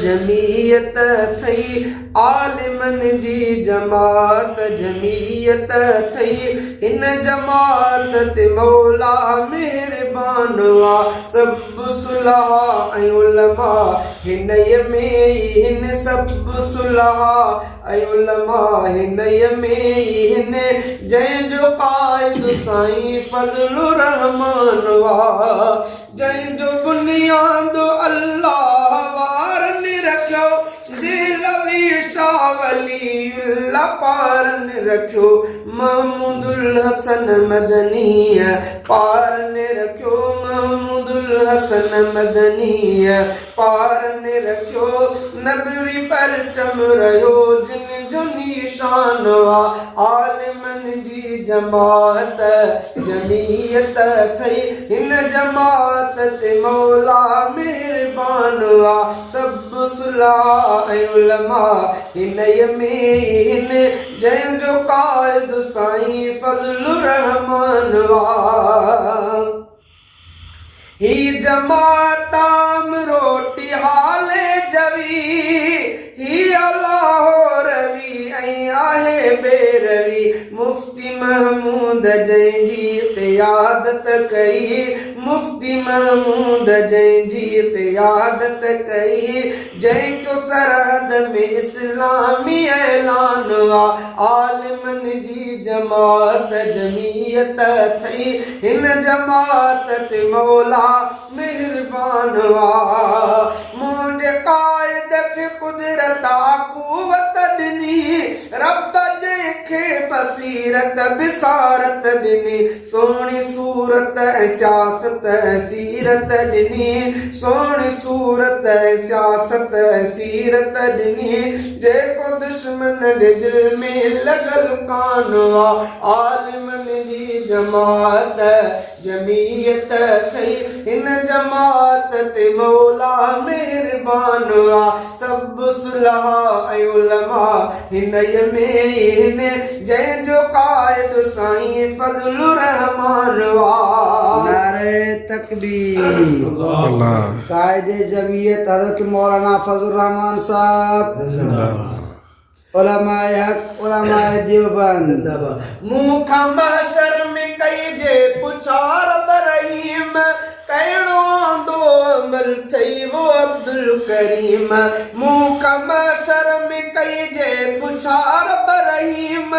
जमीयत थई आलिमन जी जमात जमीयत थई हिन जमात ते मौला मेहरबान आ सब सुलहा ऐं उलमा हिन में हिन सब सुलहा ऐं उलमा हिन में हिन जंहिंजो क़ाइद साईं फज़लुर रहमान वा जंहिंजो बुनियाद अल्लाह वारनि रखियो दिलवी शाह वलीउल्लाह पारनि रखियो महमूदुल हसन मदनी पारनि रखियो महमूदुल हसन मदनी पारनि रखियो नबवी परचम रहियो जिन जो निशान वा आलिमन जी जमात जमीयत थई हिन जमात ते मौला मेहरबान आ सब सुलहा ऐं उलमा हिन में हिन जंहिंजो क़ाइद साईं फज़लुर रहमान वा ही जमाताम रोटी हाले जवी ही अलाहो रवी ऐं आहे बेरवी मुफ्ती महमूद जंहिंजी क़ियादत कई मुफ्ती महमूद जंहिंजी क़ियादत कई जंहिंजो सरहद में इस्लामी ऐलान आ आलिमन जी जमात जमीयत थई हिन जमात ते मौला मेहरबान वा मुंहिंजे क़ाइद खे कुदरत क़ुवत ॾिनी रब जंहिंखे बसीरत बिसारत ॾिनी सोणी सूरत ऐं सियासत ऐं सीरत ॾिनी सोणी सूरत ऐं सियासत ऐं सीरत ॾिनी जेको दुश्मन जे दिल में लॻल कान आ आलिमन जी जमात जमीयत थई हिन जमात ते मौला मेहरबान आ सब सुलहा ऐं उलमा हिन में हिन जंहिंजो क़ाइद साईं फज़लुर रहमान वा नारे तकबीर क़ाइद जमीयत हज़रत मौलाना फज़लुर रहमान साहब उलमाए हक उलमाए देवबंद मूंखां महशर में कई जे पुछार बरहीम कहिड़ो आंदो अमल थई वो अब्दुल करीम मूंखां महशर में कई जे पुछार बरहीम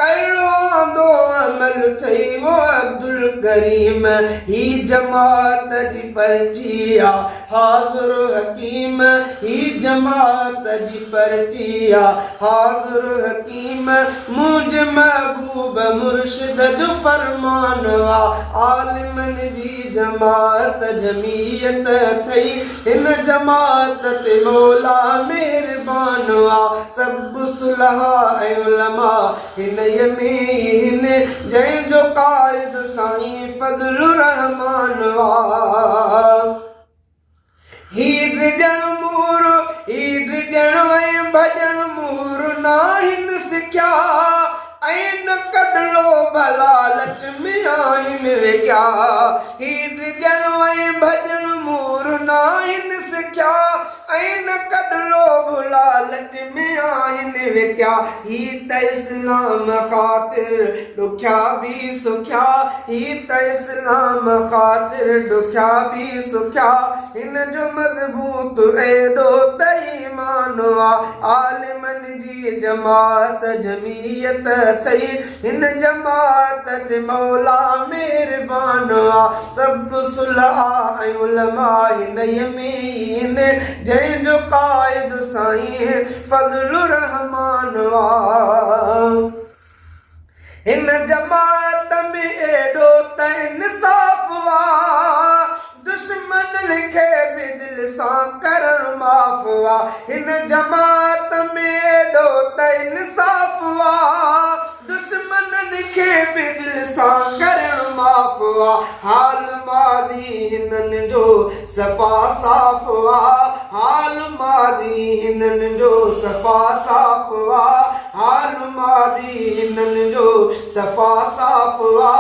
कहिड़ो आंदो अमल थई वो अब्दुल करीम ही जमात जी पर्ची आ हाज़िर हकीम ही जमात जी पर्ची आ हाज़िर हकीम मुंहिंजे महबूब मुर्शिद जो फरमान आ आलिमन जी जमात जमीयत थई हिन जमात ते मौला मेहरबान आ सब सुलहा ऐं उलमा हिन में हिन जंहिंजो क़ाइद साईं फज़लुर रहमान वा ही ड्रिॼण मूर ही ड्रिॼण ऐं भॼण मूर नाहिन सिखिया ऐं न कढलो भला लक्ष्मी आहिन विकिया ही ड्रिॼण ऐं भॼण मूर नाहिन सिखिया ऐं न कढलो भला लक्ष्मी आहिन विकिया ही त इस्लाम ख़ातिर ॾुखिया बि सुखिया ही त इस्लाम ख़ातिर ॾुखिया बि सुखिया हिन जो मज़बूत एॾो त ईमान आ आलिमन जी जमात जमीयत थई हिन जमात ते मौला मेहरबान आ सब सुलहा ऐं उलमा हिन में हिन जंहिंजो क़ाइद साईं फज़लुर रहमान आ हिन जमात में एॾो त इंसाफ़ वा दुश्मन लिखे बि दिल सां करण माफ़ वा हिन जमात में एॾो त इंसाफ़ वा दुश्मन लिखे बि दिल सां करण माफ़ वा हाल माज़ी हिननि जो सफ़ा साफ़ वा हाल माज़ी हिननि जो सफ़ा साफ़ वा हाल माज़ी हिननि जो सफ़ा साफ़ वा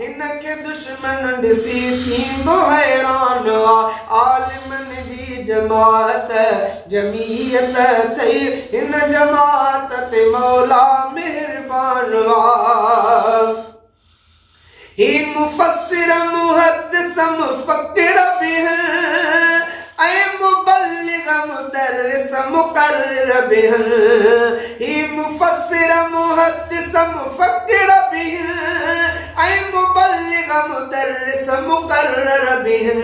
हिनखे दुश्मन ॾिसी थींदो हैरान वा आलिमन जी जमात जमीयत थई हिन जमात ते मौला मेहरबान वा ही मुफस्सिर मुहद्दिस मुफक्किर बिहल ऐ मुबल्लिग मुदर्रिस मुकर्रिर बिहल ही मुफस्सिर मुहद्दिस मुफक्किर बिहल ऐ मुबल्लिग मुदर्रिस मुकर्रिर बिहल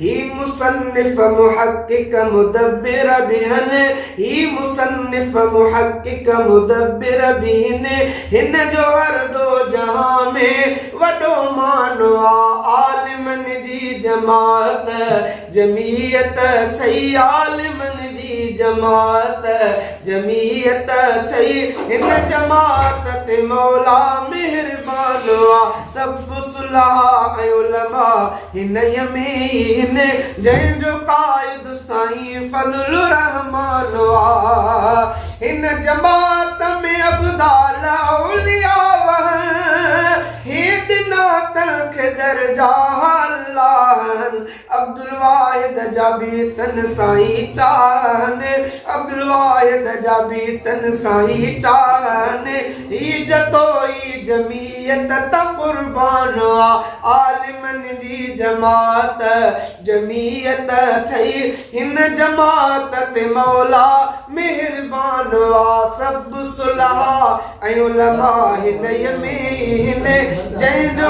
ही मुसन्निफ मुहक्किक मुदब्बिर बिहल ही मुसन्निफ मुहक्किक मुदब्बिर बिहल हिन जो हर दो जहां में वॾो मानो आलिमन जी जमात जमीयत थई आलिमन जी जमात जमीयत थई हिन जमात ते मौला मेहरबान वा सब सुलहा ऐं उलमा हिन में हिन जंहिंजो कायद साईं फज़लुर रहमान वा हिन जमात में अब्दाल औलिया वहन हेॾिना तलख दर्जा अल्लाहन अब्दुल वाहिद जा बि तन साईं चाहन अब्दुल वाहिद जा बि तन साईं चाहन ही जतोई जमीयत त कुर्बान आलिमन जी जमात जमीयत थई हिन जमात ते मौला मेहरबान वा सब सुलहा ऐं उलमा हिन में हिन जंहिंजो